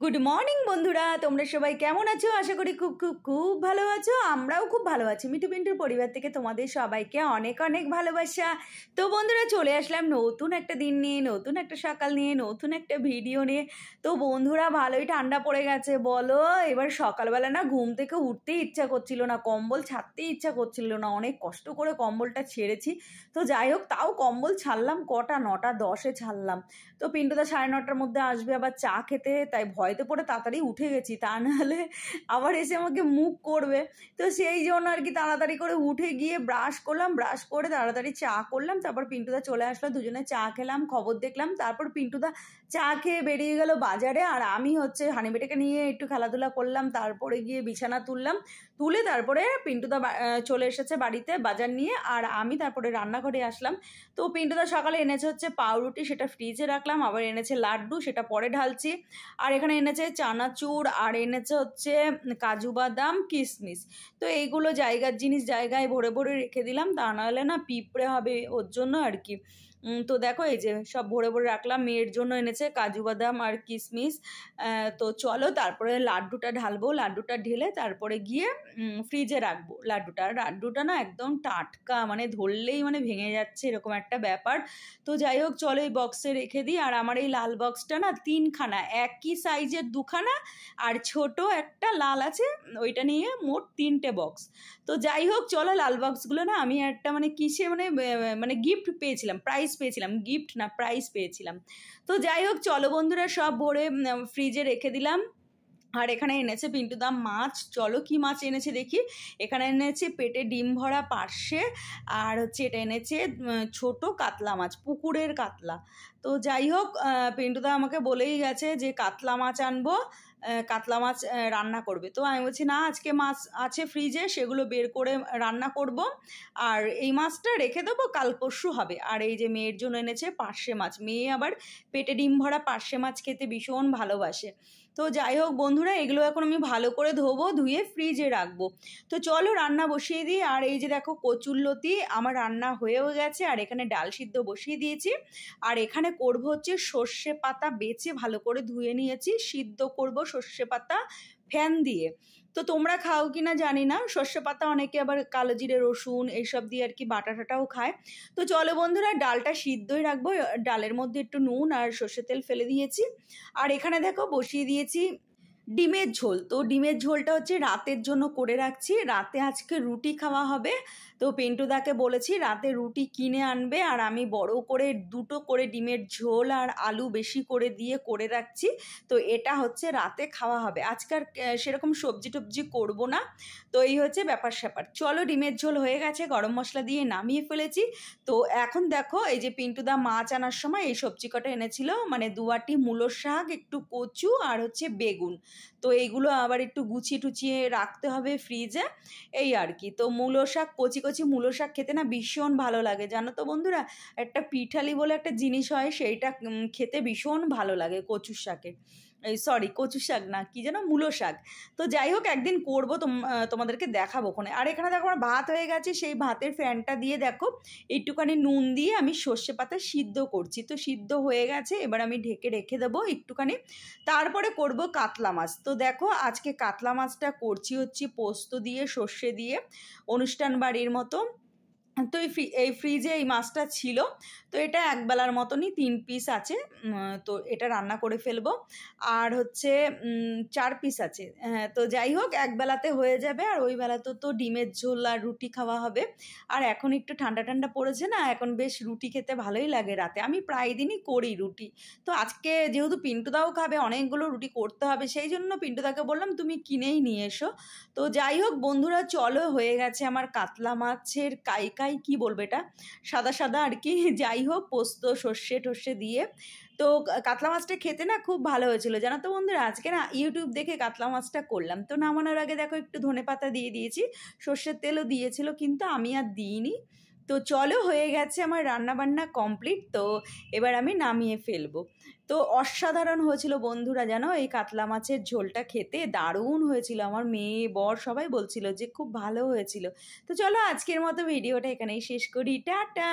Good morning বন্ধুরা, তোমরা সবাই কেমন আছো? আশা করি খুব খুব খুব ভালো আছো। আমরাও খুব ভালো আছি। মিঠু পিন্টুর পরিবার থেকে তোমাদের সবাইকে অনেক অনেক ভালোবাসা। তো বন্ধুরা, চলে আসলাম নতুন একটা দিন নিয়ে, নতুন একটা সকাল নিয়ে, নতুন একটা ভিডিও নিয়ে। তো বন্ধুরা, ভালোই ঠান্ডা পড়ে গেছে বলো। এবার সকালবেলা না ঘুম থেকে উঠতেই ইচ্ছা করছিল না, কম্বল ছাড়তেই ইচ্ছা করছিল না। অনেক কষ্ট করে কম্বলটা ছেড়েছি। তো যাই হোক, তাও কম্বল ছাড়লাম কটা, 9:10-এ ছাড়লাম। তো পিন্টুদা 9:30-টার মধ্যে আসবে আবার চা খেতে, তাই ভয়তে পড়ে তাড়াতাড়ি উঠে গেছি, তা নাহলে আবার এসে আমাকে মুখ করবে। তো সেই জন্য আর কি তাড়াতাড়ি করে উঠে গিয়ে ব্রাশ করলাম, ব্রাশ করে তাড়াতাড়ি চা করলাম। তারপর পিন্টুদা চলে আসলো, দুজনে চা খেলাম, খবর দেখলাম। তারপর পিন্টুদা চা খেয়ে বেরিয়ে গেল বাজারে, আর আমি হানিবেটাকে নিয়ে একটু খেলাধুলা করলাম। তারপরে গিয়ে বিছানা তুলে তারপরে পিন্টুদা চলে এসেছে বাড়িতে বাজার নিয়ে, আর আমি তারপরে রান্নাঘরে আসলাম। তো পিন্টুদা সকালে এনেছে পাউরুটি, সেটা ফ্রিজে রাখলাম। আবার এনেছে লাড্ডু, সেটা পরে ঢালছি। আর এখানে এনেছে চানাচুর, আর এনেছে কাজু বাদাম, কিশমিশ। তো এইগুলো জায়গার জিনিস জায়গায় ভরে ভরে রেখে দিলাম, তা নাহলে না পিঁপড়ে হবে, ওর জন্য আর কি। তো দেখো, এই যে সব ভরে ভরে রাখলাম। মেয়ের জন্য এনেছে কাজু বাদাম আর কিশমিশ। তো চলো তারপরে লাড্ডুটা ঢালবো। লাড্ডুটা ঢেলে তারপরে গিয়ে ফ্রিজে রাখবো লাড্ডুটা না একদম টাটকা, মানে ধরলেই মানে ভেঙে যাচ্ছে, এরকম একটা ব্যাপার। তো যাই হোক, চলো এই বক্সে রেখে দিই। আর আমার এই লাল বক্সটা না 3খানা, একই সাইজের 2খানা, আর ছোট একটা লাল আছে, ওইটা নিয়ে মোট 3টে বক্স। তো যাই হোক, চলো লাল বক্সগুলো না আমি একটা মানে গিফট পেয়েছিলাম, প্রাইজ পেয়েছিলাম। তো যাই হোক, চলো বন্ধুরা, সব ভরে ফ্রিজে রেখে দিলাম। আর এখানে এনেছে পিন্টুদা মাছ। চলো কি মাছ এনেছে দেখি। এখানে এনেছে পেটে ডিম ভরা পার্শে, আর এটা এনেছে ছোট কাতলা মাছ, পুকুরের কাতলা। তো যাই হোক, পিন্টুদা আমাকে বলেই গেছে যে কাতলা মাছ আনবো, কাতলা মাছ রান্না করবে। তো আমি বলছি না, আজকে মাছ আছে ফ্রিজে, সেগুলো বের করে রান্না করব, আর এই মাছটা রেখে দেবো, কাল পরশু হবে। আর এই যে মেয়ের জন্য এনেছে পার্শে মাছ। মেয়ে আবার পেটে ডিম ভরা পার্শে মাছ খেতে ভীষণ ভালোবাসে। তো যাই হোক বন্ধুরা, এগুলো এখন আমি ভালো করে ধোবো, ধুয়ে ফ্রিজে রাখবো। তো চলো রান্না বসিয়ে দিই। আর এই যে দেখো, কচুরলতি আমার রান্না হয়েও গেছে, আর এখানে ডাল সিদ্ধ বসিয়ে দিয়েছি। আর এখানে করবো সর্ষে পাতা বেছে ভালো করে ধুয়ে নিয়েছি, সিদ্ধ করব সর্ষে পাতা ফ্যান দিয়ে। তো তোমরা খাও কি না জানি না, সর্ষে পাতা অনেকে আবার কালো জিরে রসুন এইসব দিয়ে আর কি বাটা টাটাও খায়। তো চলো বন্ধুরা, ডালটা সিদ্ধই রাখবো। ডালের মধ্যে একটু নুন আর সর্ষের তেল ফেলে দিয়েছি। আর এখানে দেখো বসিয়ে দিয়েছি ডিমের ঝোল। তো ডিমের ঝোলটা রাতের জন্য করে রাখছি। রাতে আজকে রুটি খাওয়া হবে। তো পিন্টুদাকে বলেছি রাতে রুটি কিনে আনবে, আর আমি বড় করে 2টো করে ডিমের ঝোল আর আলু বেশি করে দিয়ে করে রাখছি। তো এটা রাতে খাওয়া হবে। আজকাল সেরকম সবজি টবজি করবো না। তো এই ব্যাপার স্যাপার। চলো, ডিমের ঝোল হয়ে গেছে, গরম মশলা দিয়ে নামিয়ে ফেলেছি। তো এখন দেখো, এই যে পিন্টুদা মাছ আনার সময় এই সবজি কটা এনেছিল, মানে 2 আঁটি মূলো শাক, একটু কচু, আর বেগুন। তো এইগুলো আবার একটু গুছিয়ে টুচিয়ে রাখতে হবে ফ্রিজে, এই আর কি। তো মূলো শাক, কচি কচি মূলো শাক খেতে না ভীষণ ভালো লাগে, জানো তো বন্ধুরা। একটা পিঠালি বলে একটা জিনিস হয়, সেইটা খেতে ভীষণ ভালো লাগে কচুর শাকের। কচু শাক না, কি যেন, মূলো শাক। তো যাই হোক, একদিন করবো, তোমাদেরকে দেখাবো ওখানে। আর এখানে দেখো আমার ভাত হয়ে গেছে, সেই ভাতের ফ্যানটা দিয়ে দেখো একটুখানি নুন দিয়ে আমি সর্ষে পাতা সিদ্ধ করছি। তো সিদ্ধ হয়ে গেছে, এবার আমি ঢেকে রেখে দেবো একটুখানি। তারপরে করব কাতলা মাছ। তো দেখো, আজকে কাতলা মাছটা করছি পোস্ত দিয়ে, সর্ষে দিয়ে, অনুষ্ঠান বাড়ির মতো। তো এই ফ্রিজে এই মাছটা ছিল। তো এটা একবেলার মতনই 3 পিস আছে। তো এটা রান্না করে ফেলবো। আর 4 পিস আছে। তো যাই হোক, একবেলাতে হয়ে যাবে। আর ওই বেলাতে তো ডিমের ঝোল আর রুটি খাওয়া হবে। আর এখন একটু ঠান্ডা ঠান্ডা পড়েছে না, এখন বেশ রুটি খেতে ভালোই লাগে রাতে। আমি প্রায় দিনই করি রুটি। তো আজকে যেহেতু পিন্টুদাও খাবে, অনেকগুলো রুটি করতে হবে, সেই জন্য পিন্টুদাকে বললাম তুমি কিনেই নিয়ে এসো। তো যাই হোক বন্ধুরা, চলো, হয়ে গেছে আমার কাতলা মাছের কাই কি বলবো, এটা সাদা সাদা আর কি। যাই হোক, পোস্ত সর্ষে টর্ষে দিয়ে। তো কাতলা মাছটা খেতে না খুব ভালো হয়েছিল, জানো তো বন্ধুরা। আজকে না ইউটিউব দেখে কাতলা মাছটা করলাম। তো নামানোর আগে দেখো একটু ধনেপাতা দিয়ে দিয়েছি, সর্ষের তেলও দিয়েছিল, কিন্তু আমি আর দিইনি। তো চলো, হয়ে গেছে আমার রান্না বান্না কমপ্লিট। তো এবার আমি নামিয়ে ফেলবো। তো অসাধারণ হয়েছিল বন্ধুরা, জানো, এই কাতলা মাছের ঝোলটা খেতে দারুণ হয়েছিল। আমার মেয়ে বর সবাই বলছিল যে খুব ভালো হয়েছিল। তো চলো, আজকের মতো ভিডিওটা এখানেই শেষ করি। টাটা।